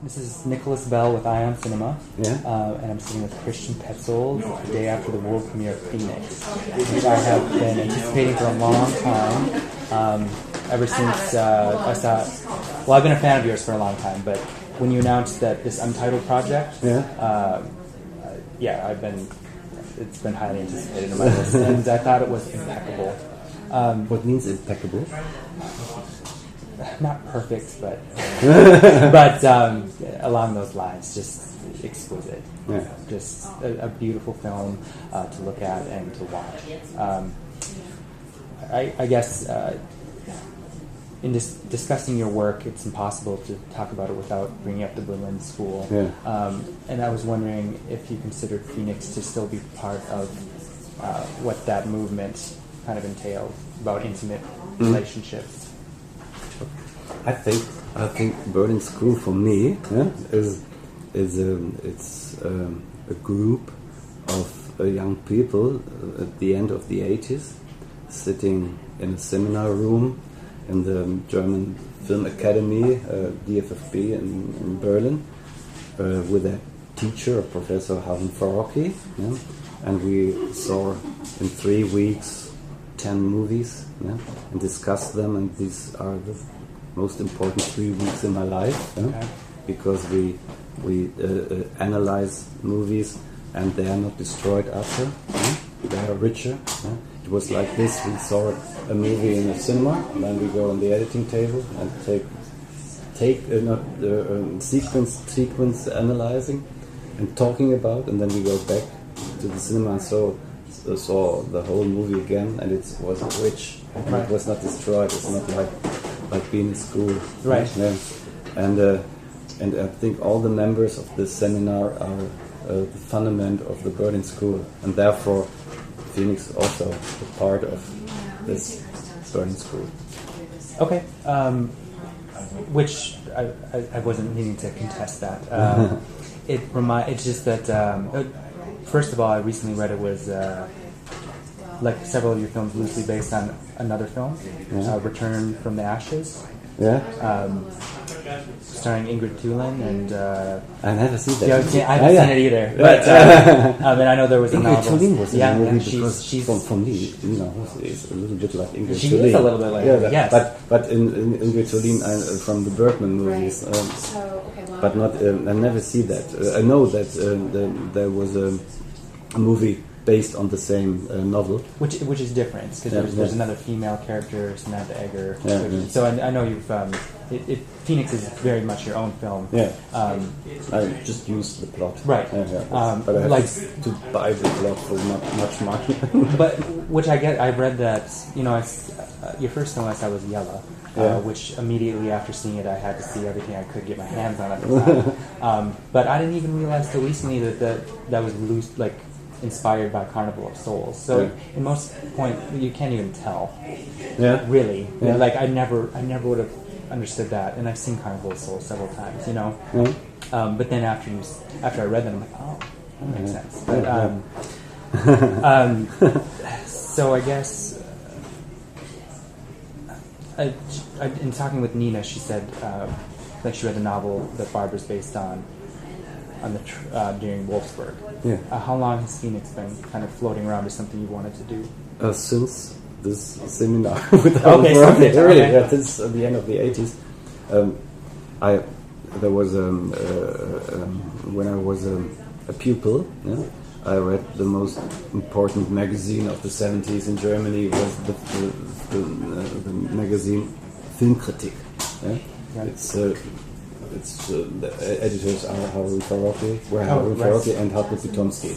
This is Nicholas Bell with IONCINEMA, Yeah. and I'm sitting with Christian Petzold the day after the world premiere of Phoenix, which I have been anticipating for a long time, ever since I saw. Well, I've been a fan of yours for a long time, but when you announced that this Untitled project, it's been highly anticipated in my list, and I thought it was impeccable. What means impeccable? Not perfect, but along those lines, just exquisite. Yeah. Just a beautiful film to look at and to watch. I guess in discussing your work, it's impossible to talk about it without bringing up the Berlin School. Yeah. And I was wondering if you considered Phoenix to still be part of what that movement kind of entailed about intimate relationships. I think Berlin School for me is a group of young people at the end of the 80s sitting in a seminar room in the German Film Academy, DFFB in Berlin, with a teacher, Professor Harun Farocki, and we saw in 3 weeks 10 movies and discussed them, and these are the most important 3 weeks in my life, because we analyze movies and they are not destroyed after. They are richer. It was like this: we saw a movie in a cinema, and then we go on the editing table and take sequence analyzing and talking about, and then we go back to the cinema and saw the whole movie again, and it was rich. And it was not destroyed. It's not like being in school, right? Yeah. And I think all the members of this seminar are the fundament of the Berlin School, and therefore Phoenix is also a part of this Berlin School. Okay, which I wasn't needing to contest that. It's just that first of all, I recently read it was like several of your films loosely based on another film, Return from the Ashes. Yeah. Starring Ingrid Thulin and I never seen that. Yeah, I haven't seen it either. But and I know there was a novel. Ingrid Thulin was in the movie she's for me, is a little bit like Ingrid Thulin. She is a little bit like her, yes. But in Ingrid Thulin from the Bergman movies, but not. I never see that. I know that there was a movie based on the same novel, which is different because there's another female character, Samantha Egger. So I know you've Phoenix is very much your own film. Yeah, I just used the plot. Right. But I have to buy the plot for much money. But which I get. I read that your first film I saw was Yella, which immediately after seeing it I had to see everything I could get my hands on at the time. But I didn't even realize till recently that was loose, like inspired by Carnival of Souls. So in most point you can't even tell. Yeah. Really. Yeah. Like I never would have understood that, and I've seen Carnival of Souls several times. But then after I read them, I'm like, oh, that makes sense. But so I guess in talking with Nina, she said like she read the novel that Barbara's based on during Wolfsburg. Yeah. How long has Phoenix been kind of floating around as something you wanted to do? Since this seminar with that's at the end of the 80s. There was when I was a pupil, I read the most important magazine of the 70s in Germany was the magazine Filmkritik. Right. It's the editors are Harun Farocki and Hartmut Pitomski.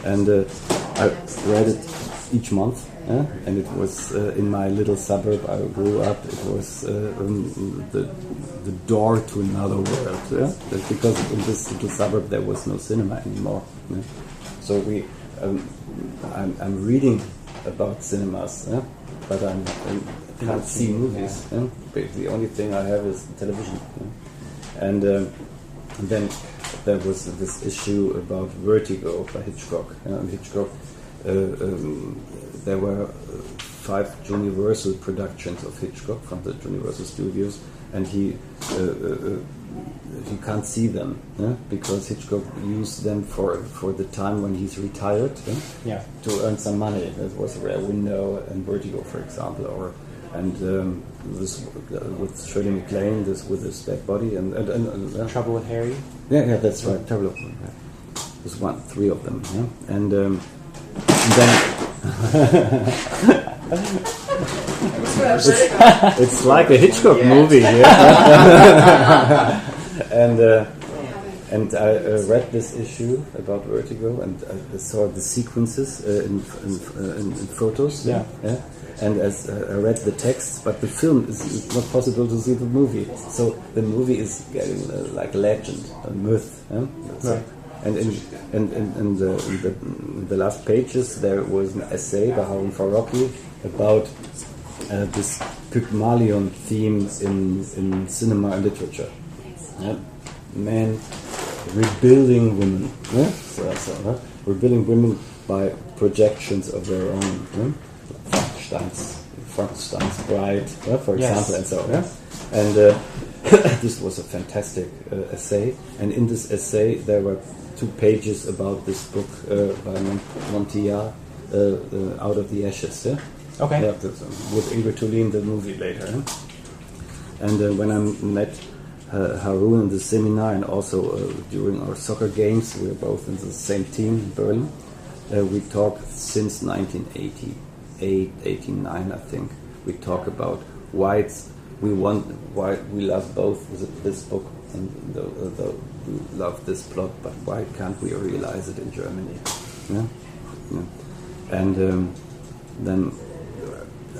And I read it each month, and it was in my little suburb I grew up. It was the door to another world, because in this little suburb there was no cinema anymore. So I'm reading about cinemas, but I can't see movies. The only thing I have is television. And then there was this issue about Vertigo by Hitchcock. Hitchcock, there were 5 Universal productions of Hitchcock from the Universal Studios, and he you can't see them, because Hitchcock used them for the time when he's retired, to earn some money. That was Rare Window and Vertigo, for example, this with Shirley MacLaine, this with his dead body, and Trouble with Harry. Yeah, that's right. Trouble with Harry. There's three of them, and then. It's like a Hitchcock movie, and I read this issue about Vertigo, and I saw the sequences in photos. And as I read the text, but the film is not possible to see the movie. So the movie is getting like a legend, a myth. Right. And in the last pages there was an essay by Harun Farocki about this Pygmalion theme in cinema and literature. Men rebuilding women. Rebuilding women by projections of their own. Frankenstein's Bride, for example, and so on. And this was a fantastic essay. And in this essay there were 2 pages about this book by Montilla, Out of the Ashes. Okay. With Ingrid Thulin, the movie later. And when I met Harun in the seminar, and also during our soccer games, we were both in the same team in Berlin. We talked since 1988, 89, I think. We talk about why we love both this book and we love this plot, but why can't we realize it in Germany? And then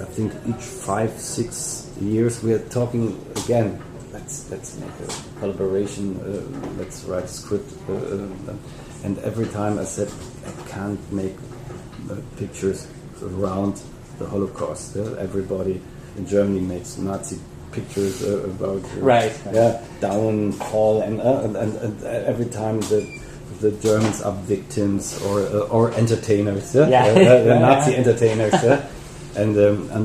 I think each 5-6 years we are talking again. Let's make a collaboration. Let's write a script. And every time I said I can't make pictures around the Holocaust. Everybody in Germany makes Nazi pictures about downfall, and every time the Germans are victims or entertainers, the Nazi entertainers, and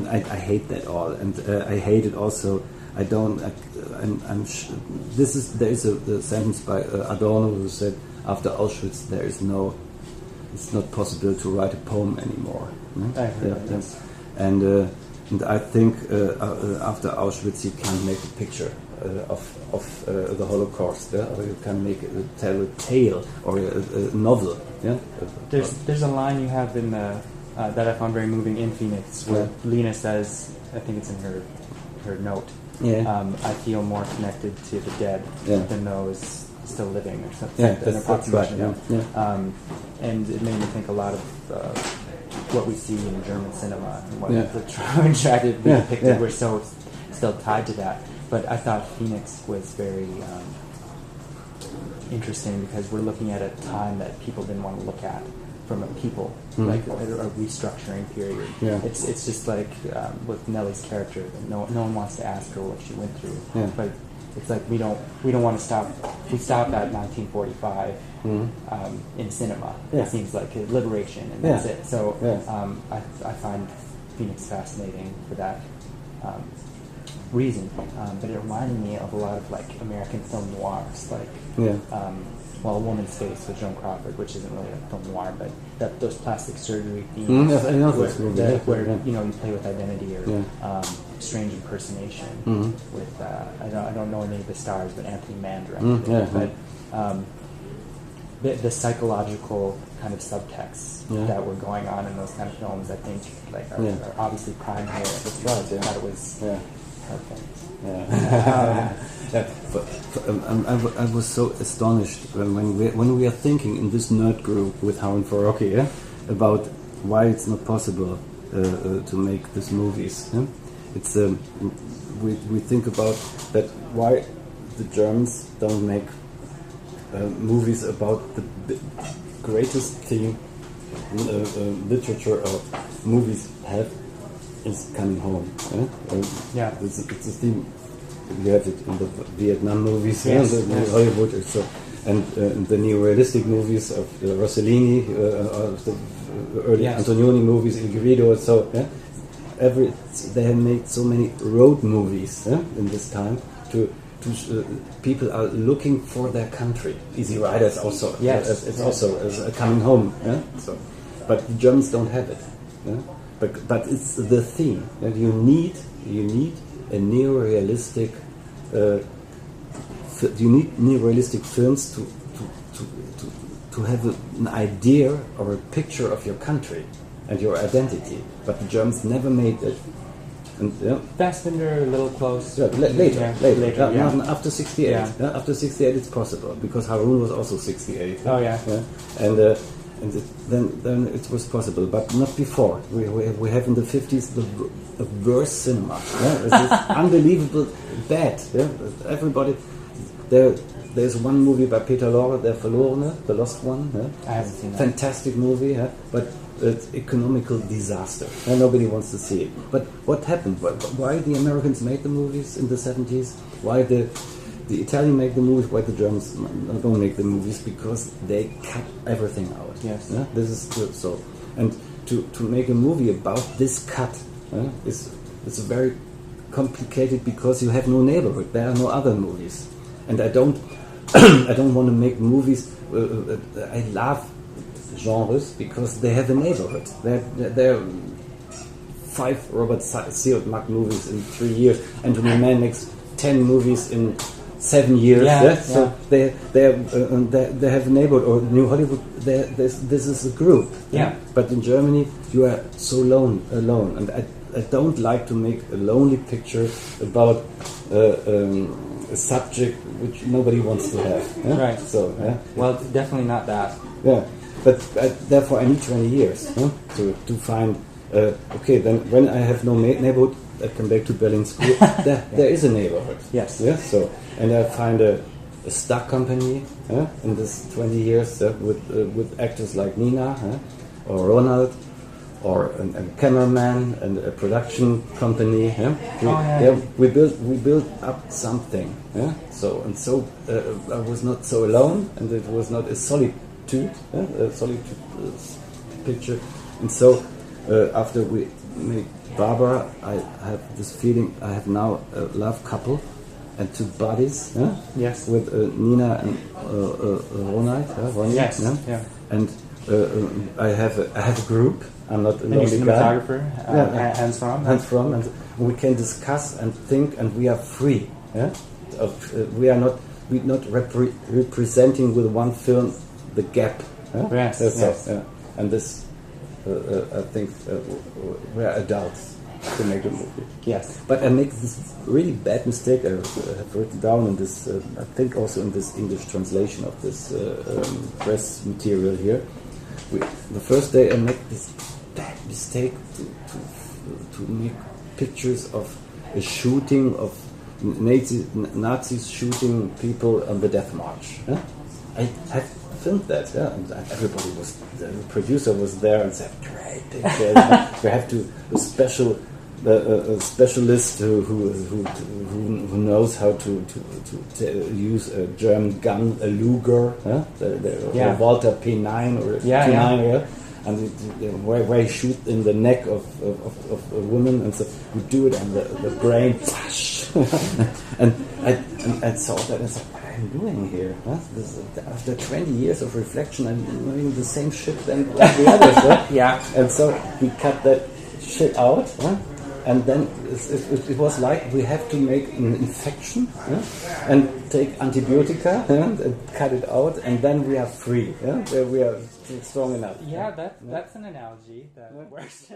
I hate that all, and I hate it also. I don't. There is a sentence by Adorno who said, after Auschwitz it's not possible to write a poem anymore. And I think after Auschwitz you can make a picture of the Holocaust, or you can tell a tale or a novel. There's a line you have in the that I found very moving in Phoenix, where Lena says, I think it's in her note, I feel more connected to the dead than those still living, or something. That's right. And it made me think a lot of what we see in German cinema and what the tragedy we depicted. We're so still tied to that. But I thought Phoenix was very interesting, because we're looking at a time that people didn't want to look at from a people, like a restructuring period. It's just like with Nellie's character, no one wants to ask her what she went through, but it's like we don't want to stop. We stop at 1945 in cinema. It seems like a liberation, and that's it. So I find Phoenix fascinating for that reason. But it reminded me of a lot of like American film noirs, like A Woman's Face with Joan Crawford, which isn't really a film noir, but those plastic surgery themes, where you play with identity, or strange impersonation with I don't know any of the stars, but Anthony Mann directed but the psychological kind of subtexts that were going on in those kind of films, I think, like are obviously prime here. That's right. I thought it was perfect. I was so astonished when we are thinking in this nerd group with Harun Farocki about why it's not possible to make these movies. It's we think about that, why the Germans don't make movies about the greatest theme literature or movies have, is coming home. It's a theme. You have it in the Vietnam movies, Hollywood, and the neo-realistic movies of Rossellini, of the early Antonioni movies, Il Grido. So they have made so many road movies in this time to people are looking for their country. Easy Rider is also it's also coming home. Yeah? So, but the Germans don't have it. Yeah? But it's the theme. And you need a neorealistic. You need neorealistic films to have an idea or a picture of your country and your identity. But the Germans never made it. And, Fassbinder, a little close. Yeah, later. Yeah. After 68. Yeah. Yeah, after 68 it's possible, because Harun was also 68. Oh, yeah. And then it was possible, but not before. We have in the 50s the worst cinema. Yeah? It's unbelievable bad. Yeah? Everybody... There's one movie by Peter Lorre, Der Verlorene, the lost one. Yeah? I haven't seen that. Fantastic movie, yeah? But it's economical disaster. And nobody wants to see it. But what happened? Why the Americans made the movies in the 70s? Why the Italians make the movies? Why the Germans don't make the movies? Because they cut everything out. Yes. Yeah? This is so. And to make a movie about this cut is very complicated, because you have no neighborhood. There are no other movies. And I don't want to make movies. I love genres because they have a neighborhood. There are 5 Robert Siodmak movies in 3 years, and the man makes 10 movies in 7 years. Yeah. So they have a neighborhood. Or New Hollywood, this is a group. Yeah. But in Germany, you are so alone, and I don't like to make a lonely picture about a subject which nobody wants to have. Yeah? Right. So, well, definitely not that. Yeah. But therefore, I need 20 years to find. Okay, then when I have no neighborhood, I come back to Berlin School. There is a neighborhood. Yes. Yeah. So, and I find a stock company in this 20 years with actors like Nina or Ronald, or a cameraman and a production company. We built up something. So I was not so alone, and it was not a solitude picture. And so after we made Barbara, I have this feeling. I have now a love couple and 2 bodies. Yes. With Nina and Ronald. Yes. Yeah. And I have a group. I'm not a and you're guy. cinematographer, hands from, and we can discuss and think, and we are free. Yeah, we are not representing with one film the gap. Yeah? Yes, yes. And this, I think, we are adults to make a movie. Yes, but I make this really bad mistake. I have written down in this. I think also in this English translation of this press material here. The first day I make this bad mistake to make pictures of a shooting of Nazis shooting people on the Death March. I had filmed that, and everybody was. The producer was there and said, "Great picture! You have to a specialist who knows how to use a German gun, a Luger, the Walter P9 or P9, and where you shoot in the neck of a woman, and so you do it on the brain, and I saw that and said, what am I doing here? After 20 years of reflection, I'm doing the same shit than like the others. And so we cut that shit out. And then it was like we have to make an infection and take antibiotica and cut it out, and then we are free. We are strong enough. Yeah, that's an analogy that works.